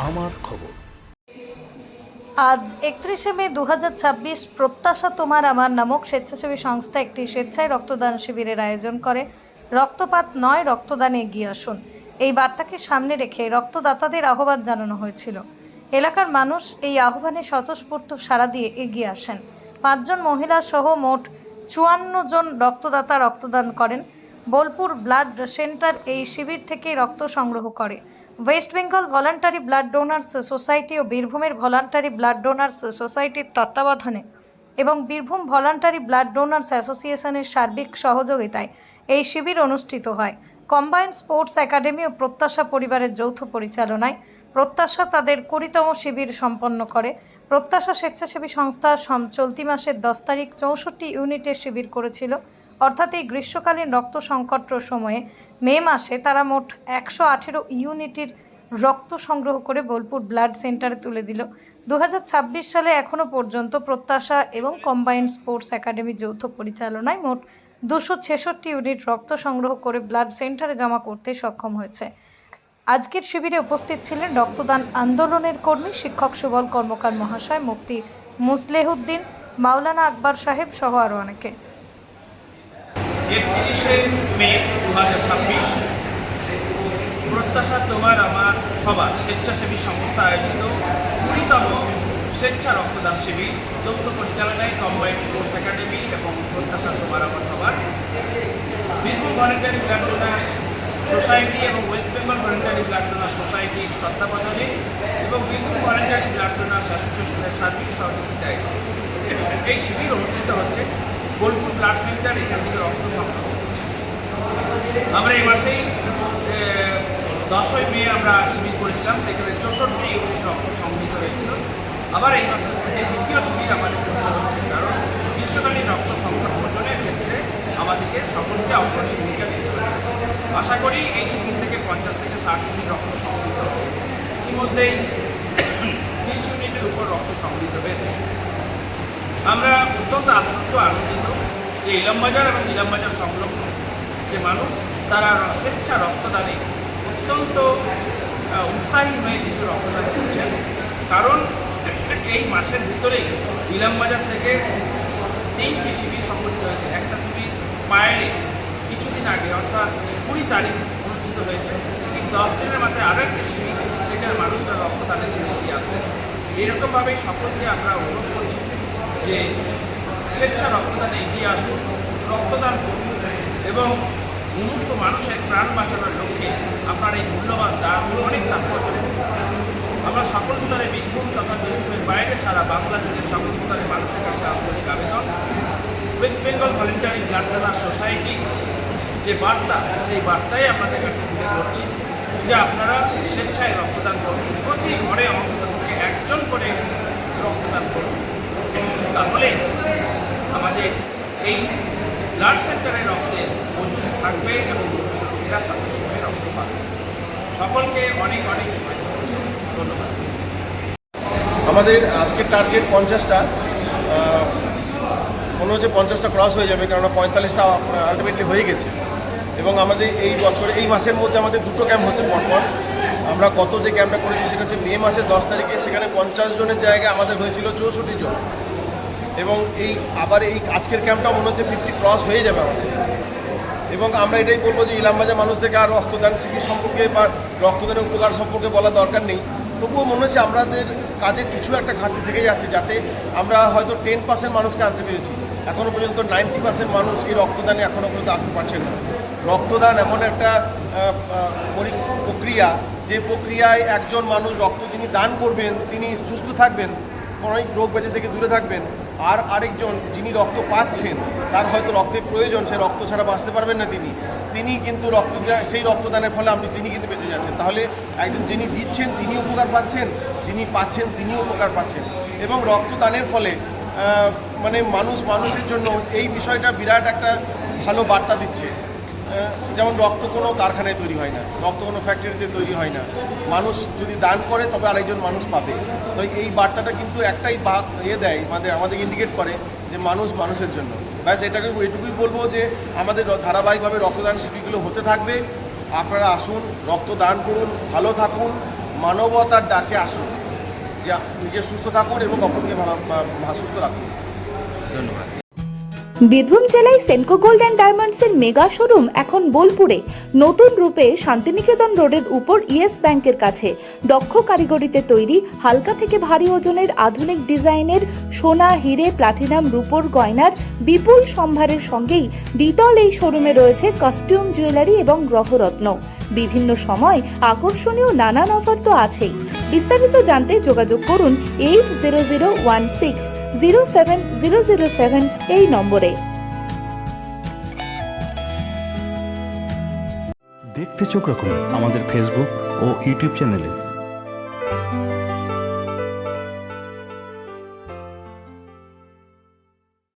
আমার খবর। আজ 31শে মে 2026 প্রত্যাশা তোমার আমার নামক স্বেচ্ছাসেবী সংস্থা একটি স্বেচ্ছায় রক্তদান শিবিরের আয়োজন করে। রক্তপাত নয়, রক্তদানে এগিয়ে আসুন, এই বার্তাকে সামনে রেখে রক্তদাতাদের আহ্বান জানানো হয়েছিল। এলাকার মানুষ এই আহ্বানে স্বতঃস্ফূর্ত সাড়া দিয়ে এগিয়ে আসেন। 5 জন মহিলা সহ মোট 54 জন রক্তদাতা রক্তদান করেন। বোলপুর ব্লাড সেন্টার এই শিবির থেকে রক্ত সংগ্রহ করে। West Bengal voluntary blood donors society ও বীরভূমের ভলান্টারি ব্লাড ডোনার্স সোসাইটির তত্ত্বাবধানে এবং বীরভূম ভলান্টারি ব্লাড ডোনার্স অ্যাসোসিয়েশনের সার্বিক সহযোগিতায় এই শিবির অনুষ্ঠিত হয়। কম্বাইন্ড স্পোর্টস একাডেমি ও প্রত্যাশা পরিবারের যৌথ পরিচালনায় প্রত্যাশা তাদের 20তম শিবির সম্পন্ন করে। প্রত্যাশা স্বেচ্ছাসেবী সংস্থা চলতি মাসের 10 তারিখ 64 ইউনিটের শিবির করেছিল। অর্থাৎ এই গ্রীষ্মকালীন রক্ত সংকট সময়ে মে মাসে তারা মোট 118 ইউনিটের রক্ত সংগ্রহ করে বোলপুর ব্লাড সেন্টারে তুলে দিল। 2026 সালে এখনও পর্যন্ত প্রত্যাশা এবং কম্বাইন্ড স্পোর্টস একাডেমি যৌথ পরিচালনায় মোট 266 ইউনিট রক্ত সংগ্রহ করে ব্লাড সেন্টারে জমা করতে সক্ষম হয়েছে। আজকের শিবিরে উপস্থিত ছিলেন রক্তদান আন্দোলনের কর্মী শিক্ষক সুবল কর্মকার মহাশয়, মুফতি মুসলেহুদ্দিন, মাওলানা আকবর সাহেব সহ আরও অনেকে। 31শে মে 2026 প্রত্যাশা তোমার আমার সবার স্বেচ্ছাসেবী সংস্থা আয়োজিত 20তম স্বেচ্ছা রক্তদান শিবির যৌথ পরিচালনায় কম্বাইন্ড স্পোর্টস একাডেমি এবং প্রত্যাশা তোমার আমার সবার Birbhum voluntary blood donor society এবং West Bengal voluntary blood donor সোসাইটির তত্ত্বাবধানে এবং বীরভূম ভলান্টারি ব্লাড ডোনার্স অ্যাসোসিয়েশনের সার্বিক সহযোগিতায় এই শিবির অনুষ্ঠিত হচ্ছে। বোলপুর ব্লাড সেন্টার এখান থেকে রক্ত সংগ্রহ। আমরা এই মাসেই 10ই মে আমরা শিবির করেছিলাম, সেখানে 64 ইউনিট রক্ত সংগৃহীত হয়েছিল। আবার এই মাসের মধ্যে দ্বিতীয় শিবির আমাদের করতে হচ্ছে, কারণ গ্রীষ্মকালীন রক্ত সংগ্রহ মোচনের ক্ষেত্রে আমাদেরকে সকলকে অগ্রণী ভূমিকা দিতে হবে। আশা করি এই শিবির থেকে 50 থেকে 60 ইউনিট রক্ত সংগৃহীত হবে। ইতিমধ্যেই 30 ইউনিটের উপর রক্ত সংগৃহীত হয়েছে। আমরা অত্যন্ত আনন্দিত যে ইলামবাজার এবং ইলামবাজার সংলগ্ন যে মানুষ তারা স্বেচ্ছা রক্তদানে অত্যন্ত উৎসাহী হয়ে কিছু রক্তদান করছেন। কারণ এই মাসের ভিতরেই ইলামবাজার থেকে 3টি শিবির সংগঠিত হয়েছে। একটা শিবির পায়েরে কিছুদিন আগে অর্থাৎ 20 তারিখ অনুষ্ঠিত হয়েছে। ঠিক 10 দিনের মাথায় আরও একটি শিবির, সেখানে মানুষরা রক্তদানের জন্য এগিয়ে আসছেন। এইরকমভাবেই সকলকে আমরা অনুরোধ করছি যে স্বেচ্ছা রক্তদানে এগিয়ে আসুন, রক্তদান করুন এবং মুমূর্ষু মানুষের প্রাণ বাঁচানোর লক্ষ্যে আপনার এই মূল্যবান দান অনেক তাৎপর্য। আমরা সকল স্তরে বীরভূম তথা বীরভূমের বাইরে সারা বাংলা জুড়ে সকল স্তরের মানুষের কাছে আন্তরিক আবেদন, West Bengal voluntary blood donor Society যে বার্তা, সেই বার্তাই আপনাদের কাছে তুলে ধরছি যে আপনারা স্বেচ্ছায় রক্তদান করুন। প্রতি ঘরে অন্তত থেকে একজন করে রক্তদান করুন, তাহলে আমাদের এই ব্লাড সেন্টারের রক্তের মজুদ থাকবে এবং এরা সঠিক সময়ে রক্ত পাবে। সকলকে অনেক অনেক শুভেচ্ছা, ধন্যবাদ। আমাদের আজকের টার্গেট 50টা, মনে হচ্ছে 50টা ক্রস হয়ে যাবে, কারণ 45টা আলটিমেটলি হয়ে গেছে। এবং আমাদের এই বছর এই মাসের মধ্যে আমাদের 2টো ক্যাম্প হচ্ছে পরপর। আমরা গত যে ক্যাম্পটা করেছি সেটা হচ্ছে মে মাসের 10 তারিখে, সেখানে 50 জনের জায়গায় আমাদের হয়েছিল 64 জন। এবং আবার এই আজকের ক্যাম্পটা মনে হচ্ছে 50 ক্রস হয়ে যাবে আমাদের। এবং আমরা এটাই বলবো যে ইলামবাজার মানুষদেরকে আর রক্তদান শিবির সম্পর্কে বা রক্তদানের উপকার সম্পর্কে বলা দরকার নেই। তবুও মনে হচ্ছে আমাদের কাজের কিছু একটা ঘাটতি থেকে যাচ্ছে, যাতে আমরা হয়তো 10% মানুষকে আনতে পেরেছি, এখনও পর্যন্ত 90% মানুষ এই রক্তদানে এখনও পর্যন্ত আসতে পারছেন না। রক্তদান এমন একটা প্রক্রিয়া, যে প্রক্রিয়ায় একজন মানুষ রক্ত যিনি দান করবেন তিনি সুস্থ থাকবেন, অনেক রোগ ব্যাধি থেকে দূরে থাকবেন, আর আরেকজন যিনি রক্ত পাচ্ছেন তার হয়তো রক্তের প্রয়োজন, সে রক্ত ছাড়া বাঁচতে পারবেন না, তিনি কিন্তু সেই রক্তদানের ফলে তিনি কিন্তু বেঁচে যাচ্ছেন। তাহলে একজন যিনি দিচ্ছেন তিনি উপকার পাচ্ছেন, যিনি পাচ্ছেন তিনিও উপকার পাচ্ছেন। এবং রক্তদানের ফলে মানে মানুষের জন্য এই বিষয়টা বিরাট একটা ভালো বার্তা দিচ্ছে। যেমন রক্ত কোনো কারখানায় তৈরি হয় না, রক্ত কোনো ফ্যাক্টরিতে তৈরি হয় না। মানুষ যদি দান করে তবে আরেকজন মানুষ পাবে। তো এই বার্তাটা কিন্তু একটাই দেয়, মানে আমাদের ইন্ডিকেট করে যে মানুষের জন্য। ব্যাস এটুকুই বলবো যে আমাদের ধারাবাহিকভাবে রক্তদান শিবিরগুলো হতে থাকবে। আপনারা আসুন, রক্তদান করুন, ভালো থাকুন, মানবতার ডাকে আসুন, যে নিজে সুস্থ থাকুন এবং অপরকে সুস্থ রাখুন। ধন্যবাদ। বীরভূম জেলায় সেনকো গোল্ড অ্যান্ড ডায়মন্ডসের মেগা শোরুম এখন বোলপুরে নতুন রূপে শান্তিনিকেতন রোডের উপর ইয়েস ব্যাংকের কাছে। দক্ষ কারিগরিতে তৈরি হালকা থেকে ভারী ওজনের আধুনিক ডিজাইনের সোনা, হিরে, প্লাটিনাম, রূপোর গয়নার বিপুল সম্ভারের সঙ্গেই দ্বিতল এই শোরুমে রয়েছে কস্টিউম, জুয়েলারি এবং গ্রহরত্ন। বিভিন্ন সময় আকর্ষণীয় নানান অফার তো আছেই। বিস্তারিত জানতে যোগাযোগ করুন 8001607007 এই নম্বরে। দেখতে চোখ রাখুন আমাদের ফেসবুক ও ইউটিউব চ্যানেলে।